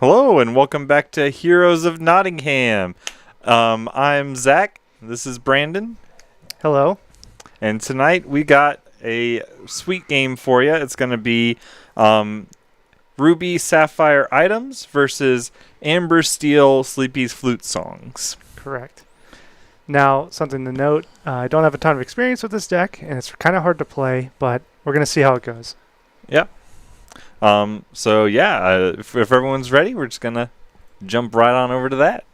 Hello and welcome back to Heroes of Nottingham. I'm Zach. This is Brandon, Hello. and tonight we got a sweet game for you. It's going to be Ruby Sapphire items versus Amber Steel Sleepy's flute songs. Correct. Now, something to note, I don't have a ton of experience with this deck, and it's kind of hard to play, but we're going to see how it goes. Yep. If everyone's ready, we're just going to jump right on over to that.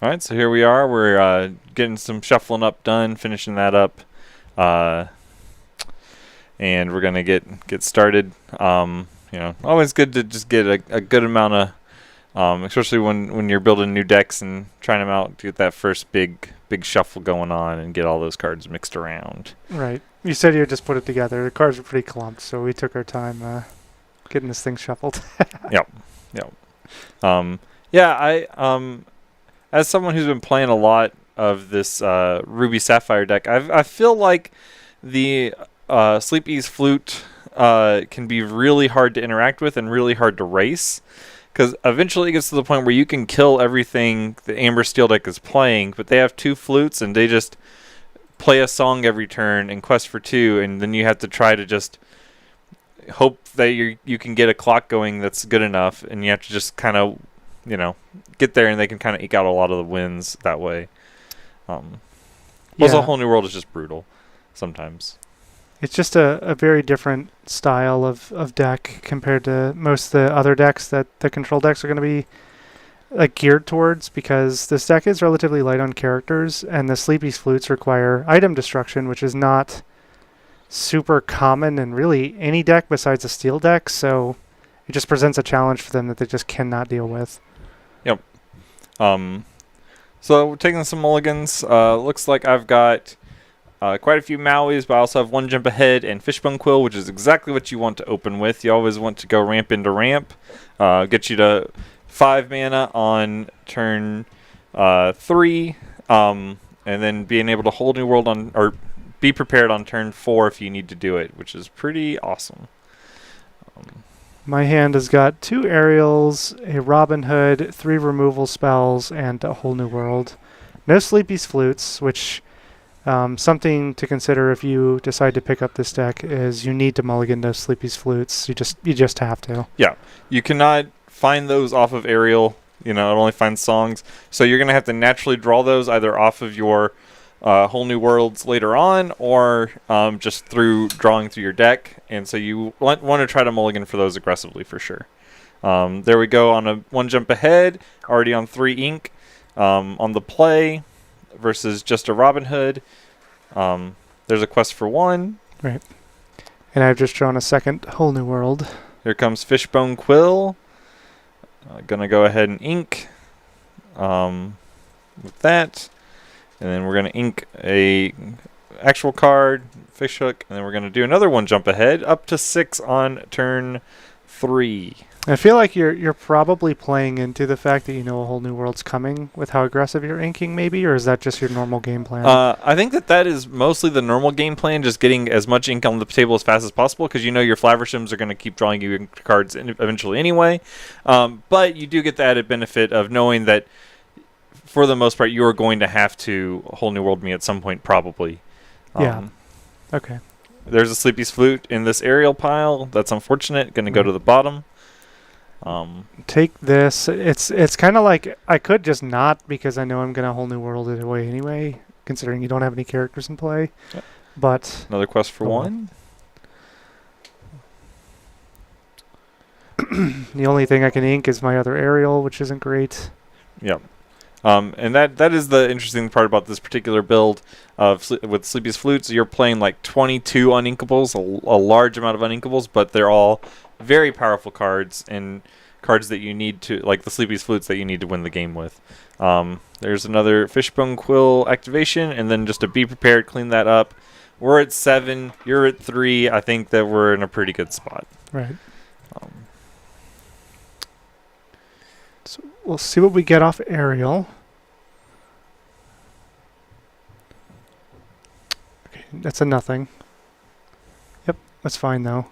All right, so here we are. We're getting some shuffling up done, finishing that up, and we're gonna get started. Always good to just get a good amount of, especially when you're building new decks and trying them out, to get that first big shuffle going on and get all those cards mixed around. Right. You said you just put it together. The cards were pretty clumped, so we took our time getting this thing shuffled. Yep. As someone who's been playing a lot of this Ruby Sapphire deck, I feel like the Sleepy's Flute can be really hard to interact with and really hard to race, because eventually it gets to the point where you can kill everything the Amber Steel deck is playing, but they have two flutes and they just play a song every turn and quest for two, and then you have to try to just hope that you can get a clock going that's good enough, and you have to just kind of get there, and they can kind of eke out a lot of the wins that way. Also, Whole New World is just brutal sometimes. It's just a very different style of deck compared to most of the other decks that the control decks are going to be geared towards, because this deck is relatively light on characters, and the Sleepy's Flutes require item destruction, which is not super common in really any deck besides a steel deck, so it just presents a challenge for them that they just cannot deal with. Yep. So we're taking some mulligans. Looks like I've got quite a few Mauis, but I also have one jump ahead and Fishbone Quill, which is exactly what you want to open with. You always want to go ramp into ramp. Get you to 5 mana on turn 3, and then being able to hold New World on, or be prepared on turn 4 if you need to do it, which is pretty awesome. My hand has got 2 Aerials, a Robin Hood, 3 removal spells, and a Whole New World. No Sleepy's Flutes, which something to consider if you decide to pick up this deck is you need to mulligan those Sleepy's Flutes. You just have to. Yeah, you cannot find those off of Aerial. It only finds songs, so you're gonna have to naturally draw those either off of your Whole New Worlds later on, or just through drawing through your deck, and so you want to try to mulligan for those aggressively for sure. There we go on a 1 jump ahead, already on 3 ink on the play versus just a Robin Hood. There's a quest for 1. Right. And I've just drawn a second Whole New World. Here comes Fishbone Quill. Gonna go ahead and ink with that. And then we're going to ink a actual card, Fishhook, and then we're going to do another 1 jump ahead, up to 6 on turn 3. I feel like you're probably playing into the fact that you know a Whole New World's coming with how aggressive you're inking, maybe, or is that just your normal game plan? I think that is mostly the normal game plan, just getting as much ink on the table as fast as possible, because your Flavershims are going to keep drawing you cards eventually anyway. But you do get the added benefit of knowing that for the most part, you are going to have to Whole New World me at some point, probably. Yeah. Okay. There's a Sleepy's Flute in this aerial pile. That's unfortunate. Going to go to the bottom. Take this. It's kind of like I could just not, because I know I'm going to Whole New World it away anyway, considering you don't have any characters in play. Yep. But another quest for 1. The only thing I can ink is my other aerial, which isn't great. Yep. And that is the interesting part about this particular build with Sleepy's Flutes. You're playing like 22 uninkables, a large amount of uninkables, but they're all very powerful cards, and cards that you need to, like the Sleepy's Flutes, that you need to win the game with. There's another Fishbone Quill activation, and then just to be prepared, clean that up. We're at 7, you're at 3. I think that we're in a pretty good spot. Right. So we'll see what we get off aerial. That's a nothing. Yep, that's fine though.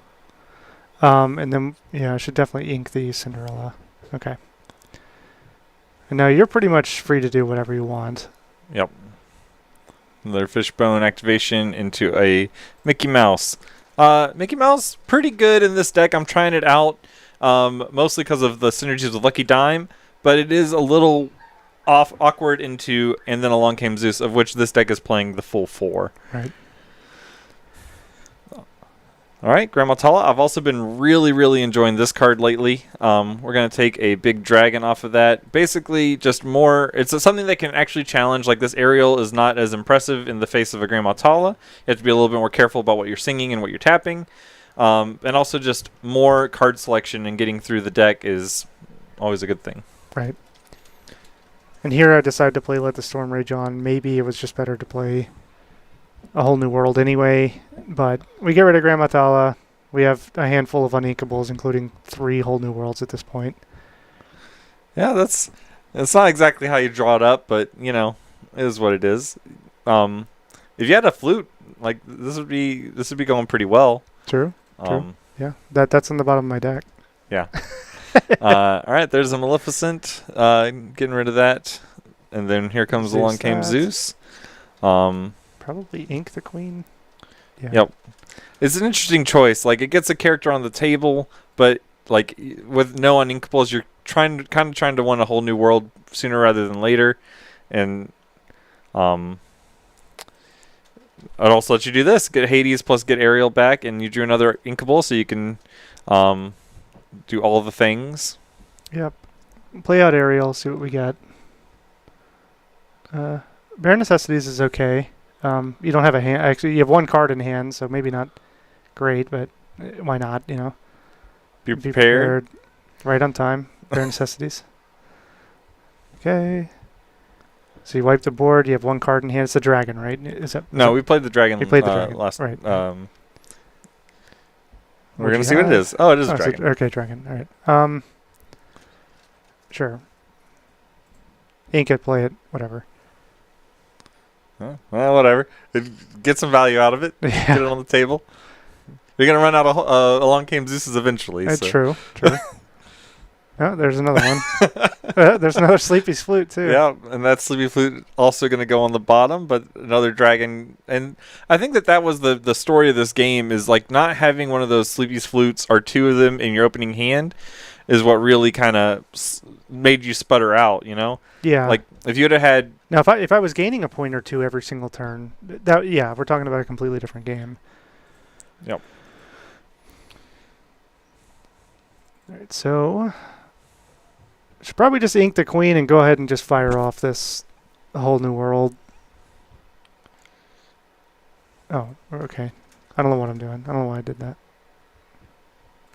And then, yeah, I should definitely ink the Cinderella. Okay. And now you're pretty much free to do whatever you want. Yep. Another Fishbone activation into a Mickey Mouse. Mickey Mouse, pretty good in this deck. I'm trying it out, mostly because of the synergies with Lucky Dime, but it is a little awkward into And Then Along Came Zeus, of which this deck is playing the full 4. Right. All right, Grandma Tala. I've also been really, really enjoying this card lately. We're going to take a big dragon off of that. Basically, just more... It's something that can actually challenge. Like, this aerial is not as impressive in the face of a Grandma Tala. You have to be a little bit more careful about what you're singing and what you're tapping. And also just more card selection and getting through the deck is always a good thing. Right. And here I decided to play Let the Storm Rage On. Maybe it was just better to play A Whole New World anyway, but we get rid of Grandma Tala. We have a handful of uninkables, including 3 Whole New Worlds at this point. Yeah, that's not exactly how you draw it up, but you know, it is what it is. If you had a flute, like this would be going pretty well. True. Yeah, that's on the bottom of my deck. Yeah. All right, there's a Maleficent. Getting rid of that, and then here comes Along Came Zeus. Probably ink the queen. Yeah. Yep. It's an interesting choice. Like, it gets a character on the table, but like with no uninkables, you're trying to win a whole new world sooner rather than later, and I'd also let you do this: get Hades plus get Ariel back, and you drew another inkable, so you can do all the things. Yep. Play out Ariel. See what we get. Bare Necessities is okay. You don't have a hand. Actually, you have 1 card in hand, so maybe not great, but why not? You know, Be prepared. Right on time. Bare Necessities. Okay. So you wipe the board. You have 1 card in hand. It's a dragon, right? No, we played the dragon. We played the dragon last. Right. We're gonna see what it is. Oh, it is a dragon. Okay, dragon. All right. Sure. Ink it, play it, whatever. Well, whatever. Get some value out of it. Yeah. Get it on the table. You're going to run out of Along Came Zeus's eventually. That's so. True. Oh, there's another one. There's another Sleepy's Flute, too. Yeah, and that Sleepy Flute also going to go on the bottom, but another dragon. And I think that was the story of this game, is like not having one of those Sleepy's Flutes or 2 of them in your opening hand is what really kind of made you sputter out, you know? Yeah. Like, if you would have had... Now, if I was gaining a point or 2 every single turn, we're talking about a completely different game. Yep. All right, so... should probably just ink the queen and go ahead and just fire off this Whole New World. Oh, okay. I don't know what I'm doing. I don't know why I did that.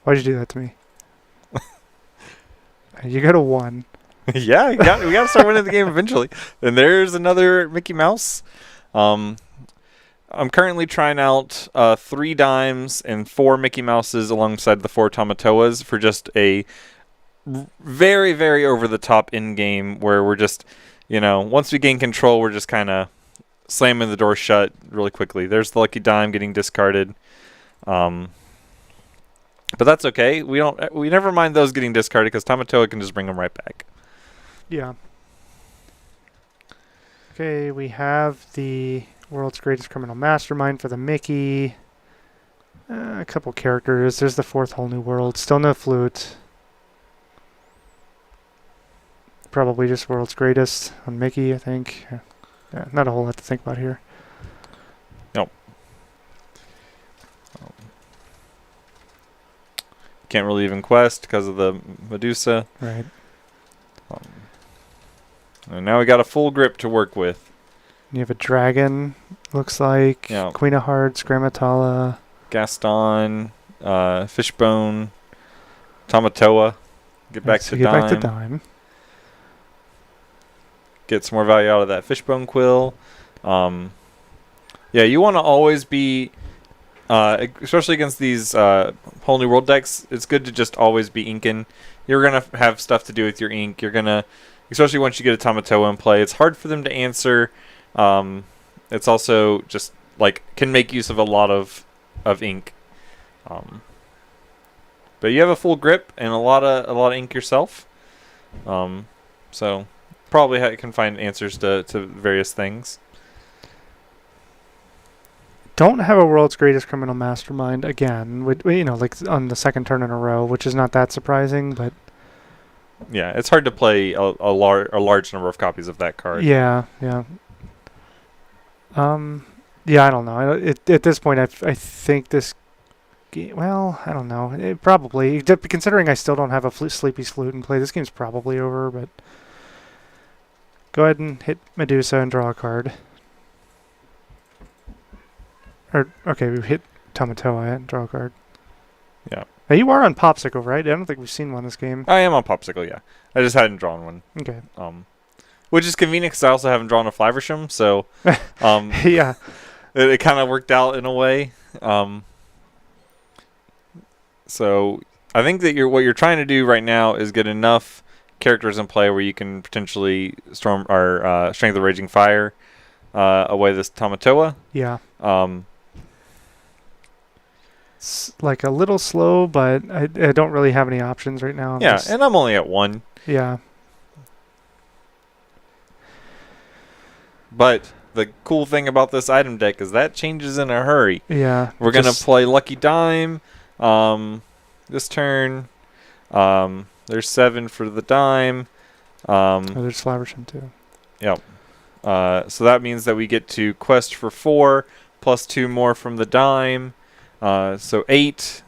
Why'd you do that to me? You go to 1. Yeah, we got to start winning the game eventually. And there's another Mickey Mouse. I'm currently trying out 3 dimes and 4 Mickey Mouses alongside the 4 Tamatoas for just a very, very over-the-top in-game where we're just, once we gain control, we're just kind of slamming the door shut really quickly. There's the Lucky Dime getting discarded. But that's okay. We never mind those getting discarded because Tamatoa can just bring them right back. Yeah. Okay, we have the World's Greatest Criminal Mastermind for the Mickey. A couple characters. There's the 4th Whole New World. Still no Flute. Probably just World's Greatest on Mickey, I think. Yeah, not a whole lot to think about here. Nope. Can't really even quest because of the Medusa. Right. And now we got a full grip to work with. You have a dragon, looks like. Yeah. Queen of Hearts, Grandma Tala. Gaston, Fishbone, Tamatoa. Get back to dime. Get some more value out of that Fishbone Quill. Yeah, you want to always be, especially against these Whole New World decks, it's good to just always be inking. You're going to have stuff to do with your ink. You're going to, especially once you get a Tamatoa in play, it's hard for them to answer. It's also just like can make use of a lot of ink. But you have a full grip and a lot of ink yourself. So probably can find answers to various things. Don't have a world's greatest criminal mastermind again. Like on the second turn in a row, which is not that surprising, but yeah, it's hard to play a large number of copies of that card. Yeah. Yeah, I don't know. At this point, I think this. Well, I don't know. Probably, considering I still don't have a Sleepy's Flute in play, this game's probably over. But go ahead and hit Medusa and draw a card. Okay, we hit Tamatoa and draw a card. Yeah. Now you are on Popsicle, right? I don't think we've seen one this game. I am on Popsicle, yeah. I just hadn't drawn one. Okay. Which is convenient because I also haven't drawn a Flaversham, so yeah, it kind of worked out in a way. So I think that what you're trying to do right now is get enough characters in play where you can potentially Strength of the Raging Fire away this Tamatoa. Yeah. It's like a little slow, but I don't really have any options right now. And I'm only at 1. Yeah. But the cool thing about this item deck is that changes in a hurry. Yeah. We're going to play Lucky Dime this turn. There's 7 for the dime. There's Flaversham too. Yep. So that means that we get to quest for 4 plus 2 more from the dime. So 8,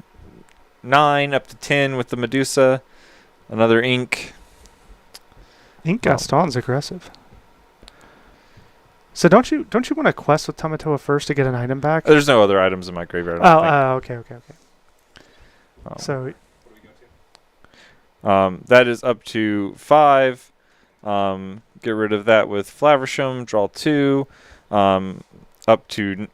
9, up to 10 with the Medusa. Another ink. Ink Gaston's aggressive. So don't you want to quest with Tamatoa first to get an item back? There's no other items in my graveyard. Okay. So that is up to 5. Get rid of that with Flaversham. Draw 2. Up to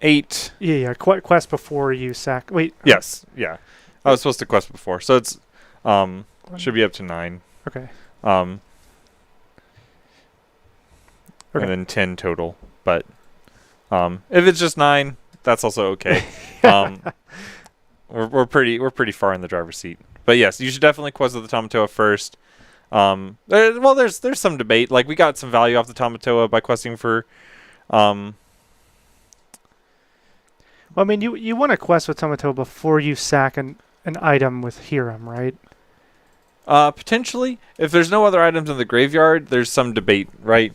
8. Yeah. Quest before you sack. Wait. Yes. Yeah. I was supposed to quest before, so it's should be up to 9. Okay. And then 10 total. But if it's just 9, that's also okay. We're pretty far in the driver's seat. But yes, you should definitely quest with the Tamatoa first. There's some debate. Like we got some value off the Tamatoa by questing for. Well, I mean, you want to quest with Tamatoa before you sack an item with Hiram, right? Potentially, if there's no other items in the graveyard, there's some debate, right?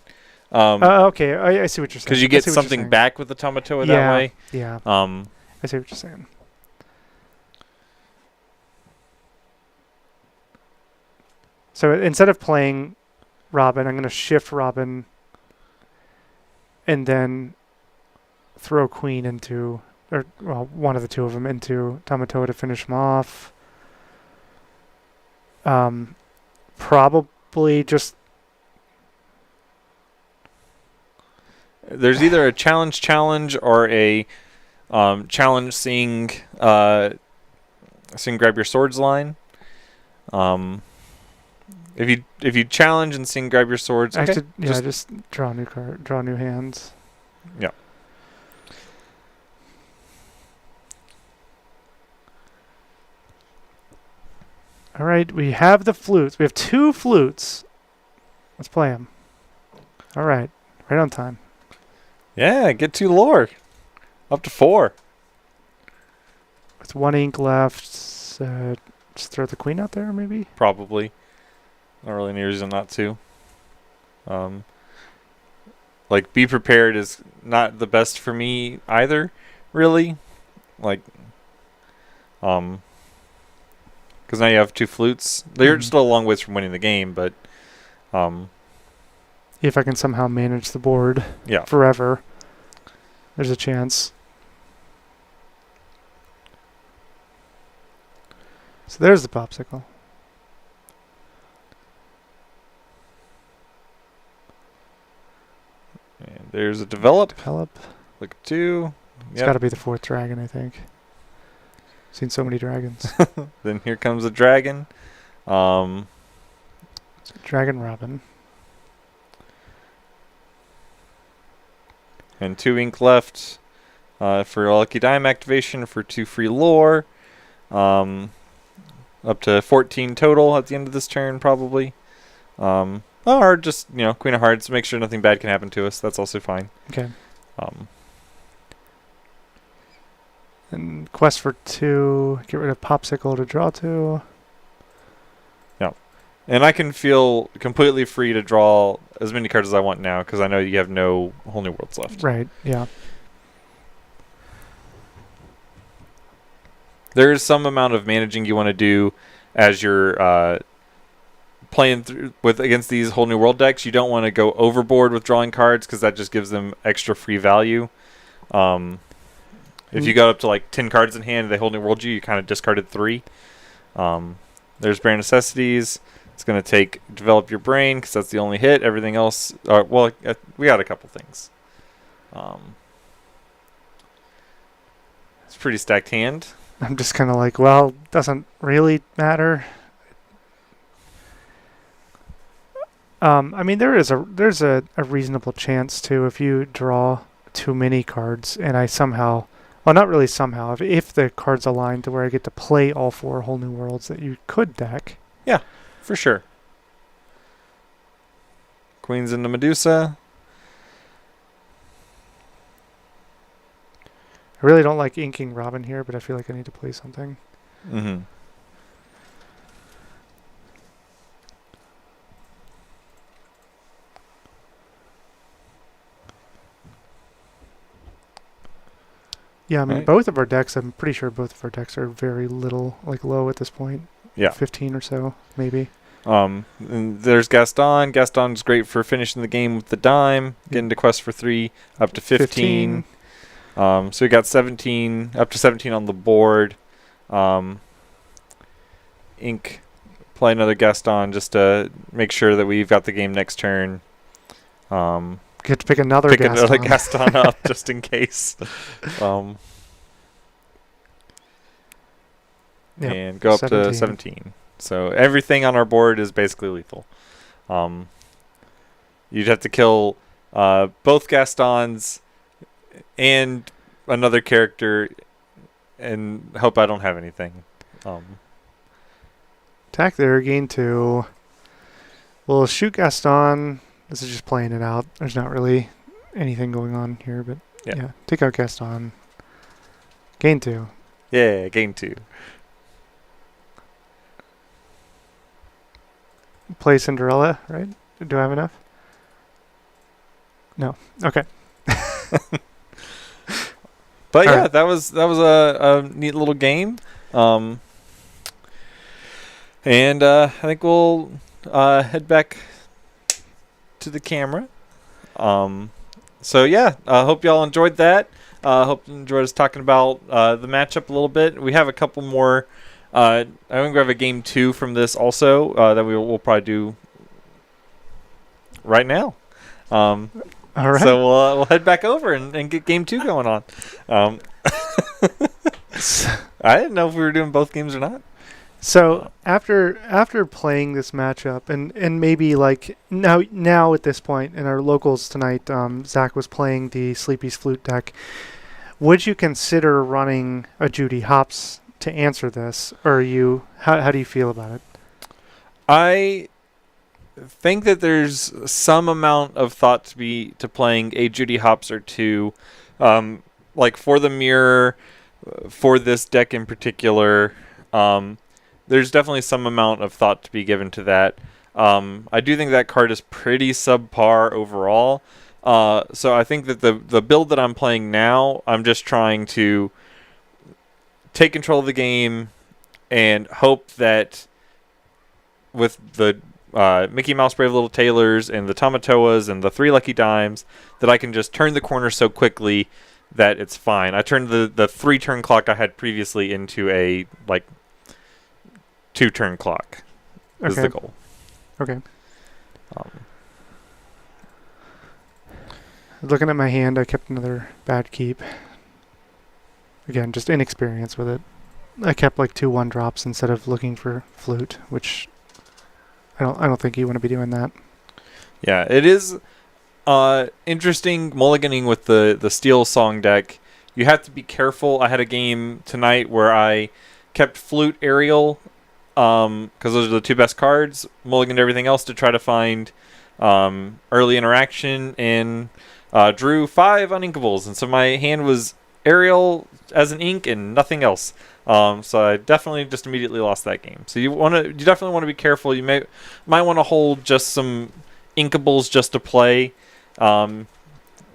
Okay, I see what you're saying. Because you get something back with the Tamatoa that way. Yeah. I see what you're saying. So instead of playing Robin, I'm going to shift Robin and then throw Queen into, one of the two of them into Tamatoa to finish him off. Probably just... There's either a challenge or a challenge seeing grab your swords line. If you challenge and sing grab your swords, okay, just draw a new card, draw new hands. Yeah. All right, we have the flutes. We have 2 flutes. Let's play them. All right, right on time. Yeah, get 2 lore. Up to 4. With 1 ink left, just throw the queen out there, maybe? Probably. Not really any reason not to. Like, be prepared is not the best for me either, really. Like, because now you have 2 flutes. They're still a long ways from winning the game, but if I can somehow manage the board forever, there's a chance. So there's the popsicle. And there's a develop. Look at 2. It's got to be the 4th dragon, I think. Seen so many dragons. Then here comes a dragon. Dragon Robin. And 2 ink left for a Lucky Dime activation for 2 free lore. Up to 14 total at the end of this turn, probably. Or just, Queen of Hearts. Make sure nothing bad can happen to us. That's also fine. Okay. And quest for 2. Get rid of Popsicle to draw 2. Yeah. And I can feel completely free to draw as many cards as I want now, because I know you have no Whole New Worlds left. Right, yeah. There's some amount of managing you want to do as you're playing against these Whole New World decks. You don't want to go overboard with drawing cards, because that just gives them extra free value. If you got up to like 10 cards in hand and they Whole New World you kind of discarded 3. There's Bare Necessities. It's going to develop your brain, because that's the only hit. Everything else, we got a couple things. It's a pretty stacked hand. I'm just kind of like, well, doesn't really matter. I mean, there's a reasonable chance too, if you draw too many cards and I somehow, well, not really somehow, if the cards align to where I get to play all 4 Whole New Worlds, that you could deck. Yeah, for sure. Queen's into Medusa. I really don't like inking Robin here, but I feel like I need to play something. Mm-hmm. Yeah, I mean, Right. both of our decks, I'm pretty sure both of our decks are very little, like low at this point. Yeah. 15 or so, maybe. And there's Gaston. Gaston's great for finishing the game with the dime, getting to quest for 3, up to 15. So we got 17, up to 17 on the board. Ink, play another Gaston just to make sure that we've got the game next turn. Get to pick another Gaston. Another Gaston up just in case. Yep, and go up to 17. So everything on our board is basically lethal. You'd have to kill both Gastons and another character and hope I don't have anything. Attack there, gain 2. We'll shoot Gaston. This is just playing it out. There's not really anything going on here, but yeah. Take out Gaston. Gain 2. Yeah, gain 2. Play Cinderella, right? Do I have enough? No. Okay. But All yeah, right. that was a neat little game. And I think we'll head back to the camera. So yeah, I hope y'all enjoyed that. Hope you enjoyed us talking about the matchup a little bit. We have a couple more. I think we have a game 2 from this also that we'll probably do right now. All right. So we'll head back over and get game 2 going on. I didn't know if we were doing both games or not. So after playing this matchup and maybe like now at this point in our locals tonight, Zach was playing the Sleepy's Flute deck. Would you consider running a Judy Hopps to answer this, or how do you feel about it? I think that there's some amount of thought to playing a Judy Hopps or 2, like for the mirror, for this deck in particular. There's definitely some amount of thought to be given to that. I do think that card is pretty subpar overall. So I think that the build that I'm playing now, I'm just trying to take control of the game and hope that with the Mickey Mouse Brave Little Tailors and the Tamatoas and the 3 Lucky Dimes that I can just turn the corner so quickly that it's fine. I turned the 3-turn clock I had previously into a 2-turn clock is the goal. Okay. Looking at my hand, I kept another bad keep. Again, just inexperience with it. I kept 2 1-drops instead of looking for Flute, which I don't think you want to be doing that. Yeah, it is Interesting mulliganing with the Steel Song deck. You have to be careful. I had a game tonight where I kept Flute, Aerial, because those are the two best cards. Mulliganed everything else to try to find early interaction, and drew 5 uninkables. And so my hand was Aerial as an ink and nothing else. So I definitely just immediately lost that game. So you definitely want to be careful. You might want to hold just some inkables just to play.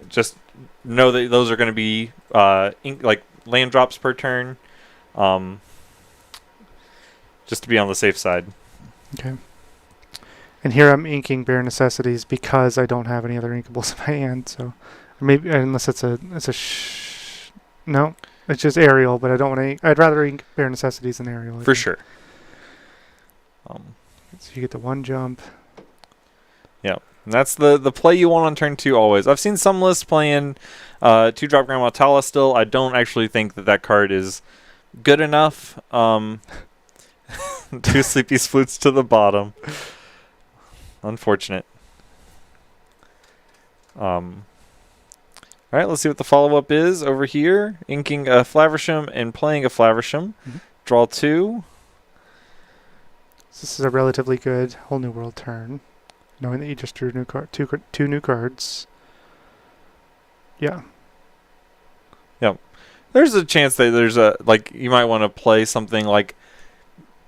Just know that those are going to be like land drops per turn. Just to be on the safe side. Okay. And here I'm inking Bare Necessities because I don't have any other inkables in my hand. So maybe unless no, it's just Aerial. But I don't want to. I'd rather ink Bare Necessities than Aerial. For sure. So you get the 1 jump. Yeah. And that's the play you want on turn 2 always. I've seen some lists playing 2-drop Grandma Tala still. I don't actually think that card is good enough. 2 Sleepy's Flutes to the bottom. Unfortunate. All right, let's see what the follow-up is over here. Inking a Flaversham and playing a Flaversham. Mm-hmm. Draw 2. So this is a relatively good Whole New World turn. Knowing that you just drew two new cards. Yeah. Yep. There's a chance that there's you might want to play something like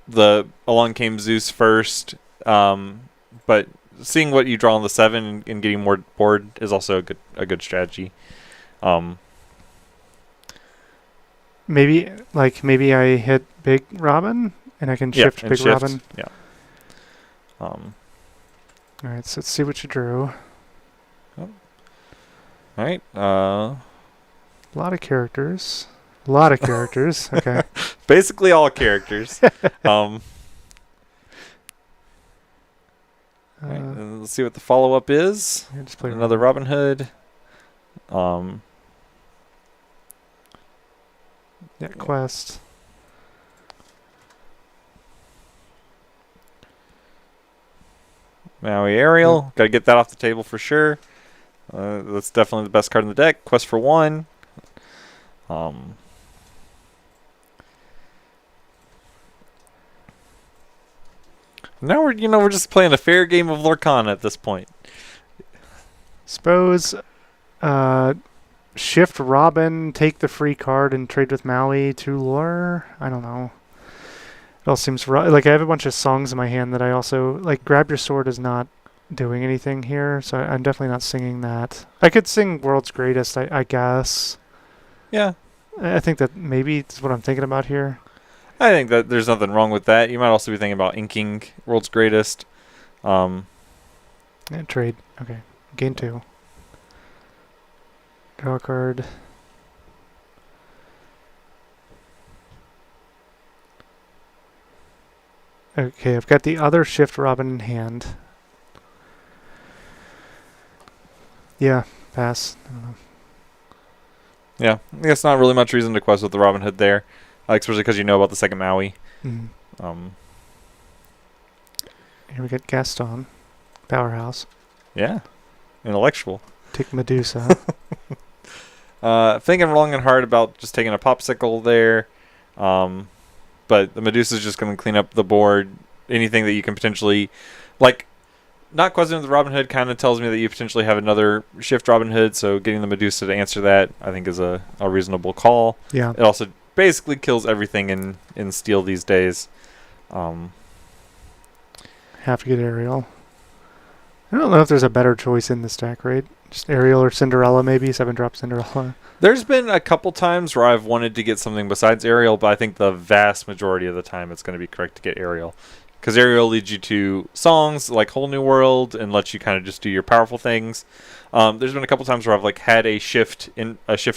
the Along Came Zeus first, but seeing what you draw on the 7 and getting more board is also a good strategy. Maybe I hit Big Robin and I can shift Big Robin. Yeah. All right, so let's see what you drew. All right. A lot of characters. Okay. Basically all characters. All right, and let's see what the follow-up is. Yeah, just play another Robin Hood. Quest. Maui Aerial. Got to get that off the table for sure. That's definitely the best card in the deck. Quest for 1. Now we're just playing a fair game of Lorcana at this point. Suppose shift Robin, take the free card, and trade with Maui to lure. I don't know. It all seems like I have a bunch of songs in my hand that I also like. Grab Your Sword is not doing anything here, so I'm definitely not singing that. I could sing World's Greatest, I guess. Yeah. I think that maybe it's what I'm thinking about here. I think that there's nothing wrong with that. You might also be thinking about inking World's Greatest. Yeah, trade. Okay. Gain 2. Draw a card. Okay, I've got the other Shift Robin in hand. Yeah, pass. I don't know. Yeah, I guess not really much reason to quest with the Robin Hood there, especially because you know about the second Maui. Mm-hmm. Here we get Gaston, Powerhouse. Yeah, intellectual. Take Medusa. Thinking long and hard about just taking a Popsicle there, but the Medusa is just going to clean up the board. Anything that you can potentially, not questing with the Robin Hood kind of tells me that you potentially have another shift Robin Hood, so getting the Medusa to answer that I think is a reasonable call. Yeah. It also basically kills everything in Steel these days. Have to get Ariel. I don't know if there's a better choice in this deck, right? Just Ariel or Cinderella, maybe 7-drop Cinderella. There's been a couple times where I've wanted to get something besides Ariel, but I think the vast majority of the time it's going to be correct to get Ariel. Because Ariel leads you to songs like Whole New World and lets you kind of just do your powerful things. There's been a couple times where I've had a shift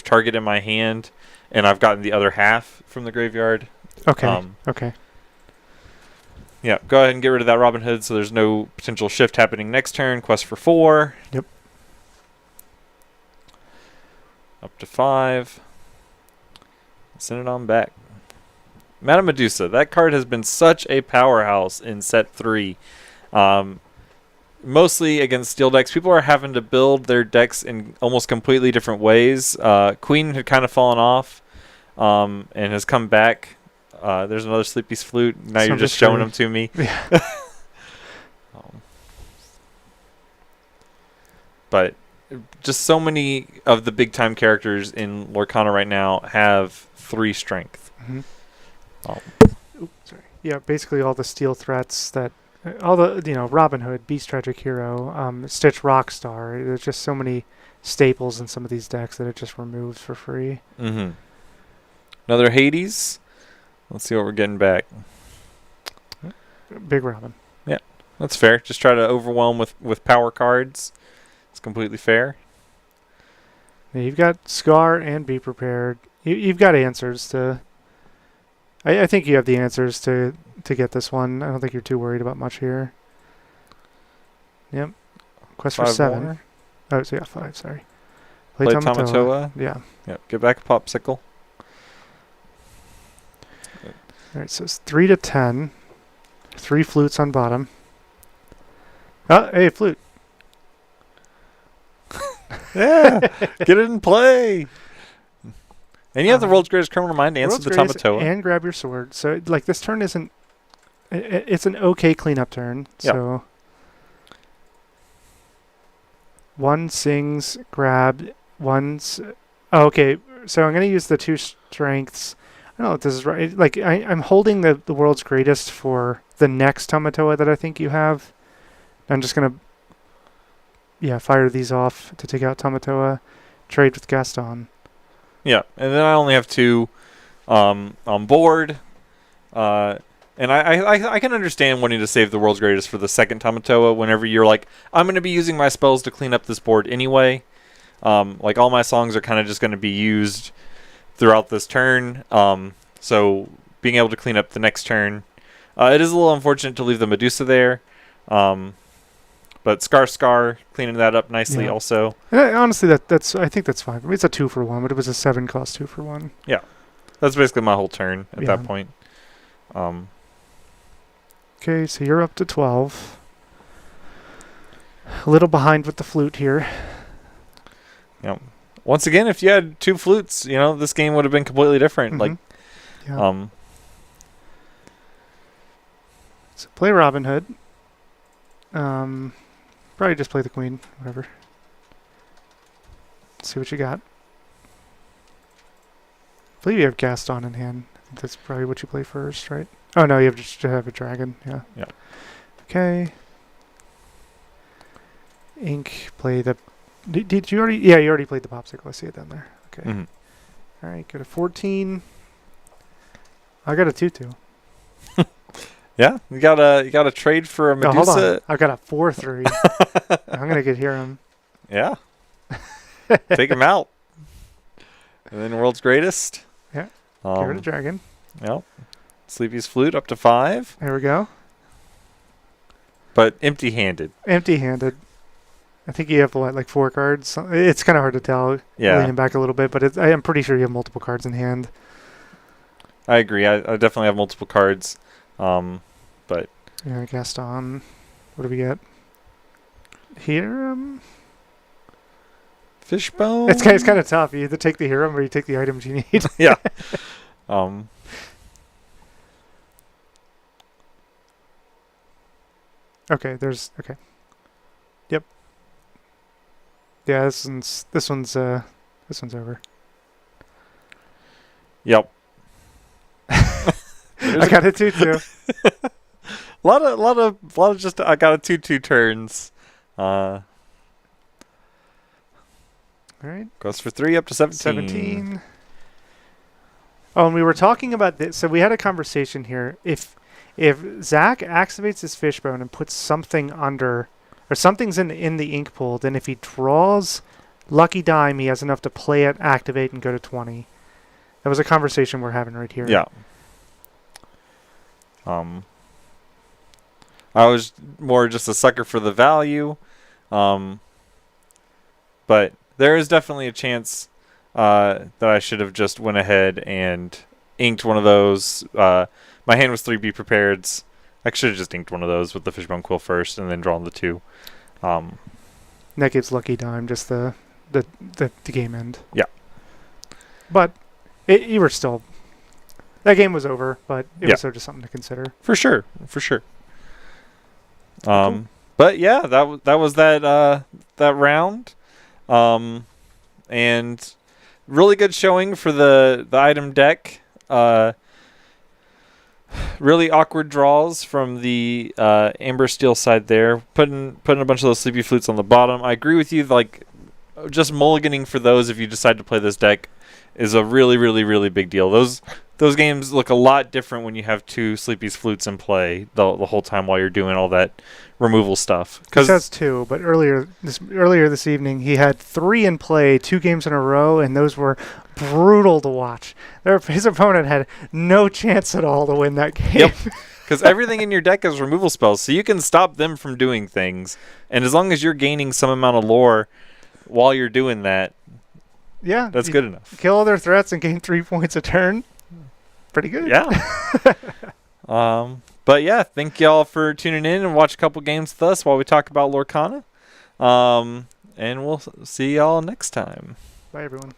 target in my hand, and I've gotten the other half from the graveyard. Okay. Okay. Yeah, go ahead and get rid of that Robin Hood so there's no potential shift happening next turn. Quest for 4. Yep. Up to 5. Send it on back. Madame Medusa. That card has been such a powerhouse in set 3. mostly against steel decks. People are having to build their decks in almost completely different ways. Queen had kind of fallen off and has come back. There's another Sleepy's Flute. Now you're just showing them to me. Yeah. But just so many of the big time characters in Lorcana right now have 3 strength. Sorry. Yeah, basically all the steel threats that all the Robin Hood, Beast Tragic Hero, Stitch Rockstar. There's just so many staples in some of these decks that it just removes for free. Mm-hmm. Another Hades. Let's see what we're getting back. Big Robin. Yeah, that's fair. Just try to overwhelm with power cards. It's completely fair. Yeah, you've got Scar and Be Prepared. You've got answers to... I think you have the answers to get this one. I don't think you're too worried about much here. Yep. Quest for 7. More. Oh, so yeah, 5, sorry. Play Tamatoa. Yeah. Yep. Get back a Popsicle. Alright, so it's 3 to 10. 3 flutes on bottom. Oh, hey, flute. Yeah. Get it in play. And you have the World's Greatest Criminal Mind to answer the Tamatoa. And grab your sword. So, like, this turn isn't... It's an okay cleanup turn. Yep. So... 1 sings, grab, 1's... Oh, okay, so I'm going to use the 2 strengths. I don't know if this is right. Like, I'm holding the World's Greatest for the next Tamatoa that I think you have. I'm just going to... fire these off to take out Tamatoa. Trade with Gaston. Yeah, and then I only have 2 on board. And I can understand wanting to save the World's Greatest for the second Tamatoa whenever you're like, I'm going to be using my spells to clean up this board anyway. Like, all my songs are kind of just going to be used throughout this turn. So being able to clean up the next turn. It is a little unfortunate to leave the Medusa there. But Scar, cleaning that up nicely also. And honestly, I think that's fine. I mean, it's a 2 for 1, but it was a 7 cost 2 for 1. Yeah. That's basically my whole turn at that point. Okay, so you're up to 12. A little behind with the flute here. Yep. Once again, if you had 2 flutes, this game would have been completely different. Mm-hmm. So play Robin Hood. Probably just play the Queen, whatever. See what you got. I believe you have Gaston in hand. I think that's probably what you play first, right? Oh no, you have just to have a dragon. Yeah. Yeah. Okay. Ink. Play the. Did you already? Yeah, you already played the Popsicle. I see it down there. Okay. Mm-hmm. All right. Go to 14. I got a 2/2. Yeah, you gotta trade for a Medusa. No, hold on. I've got a 4/3. I'm gonna get Hiram. Yeah. Take him out. And then World's Greatest. Yeah. Get rid of dragon. Yep. Sleepy's Flute up to 5. There we go. But empty-handed. Empty-handed. I think you have like 4 cards. It's kind of hard to tell. Yeah. Leaning back a little bit, but I'm pretty sure you have multiple cards in hand. I agree. I definitely have multiple cards. But yeah, Gaston. What do we get? Here, Fishbone. It's kind of tough. You either take the hero or you take the items you need. Yeah. Okay. Okay. Yep. Yeah. This one's over. Yep. I got a 2/2. A lot of just I got a 2/2 turns. All right. Goes for 3 up to 17. 17. Oh, and we were talking about this. So we had a conversation here. If Zach activates his fishbone and puts something under, or something's in the ink pool, then if he draws Lucky Dime, he has enough to play it, activate, and go to 20. That was a conversation we're having right here. Yeah. I was more just a sucker for the value. But there is definitely a chance that I should have just went ahead and inked one of those. My hand was 3 Be Prepareds. I should have just inked one of those with the Fishbone Quill first and then drawn the 2. That gives Lucky Dime just the game end. Yeah. But you were still... That game was over, but it was still just something to consider. For sure. Cool. But yeah, that was that round. And really good showing for the item deck. Really awkward draws from the Amber Steel side there. Putting a bunch of those Sleepy Flutes on the bottom. I agree with you, like, just mulliganing for those if you decide to play this deck is a really, really, really big deal. Those games look a lot different when you have 2 Sleepy's Flutes in play the whole time while you're doing all that removal stuff. He says 2, but earlier this evening he had 3 in play, 2 games in a row, and those were brutal to watch. His opponent had no chance at all to win that game. Yep. Because everything in your deck is removal spells, so you can stop them from doing things. And as long as you're gaining some amount of lore while you're doing that, that's good enough. Kill all their threats and gain 3 points a turn. Pretty good. Yeah. But yeah, thank y'all for tuning in and watch a couple games with us while we talk about Lorcana. And we'll see y'all next time. Bye, everyone.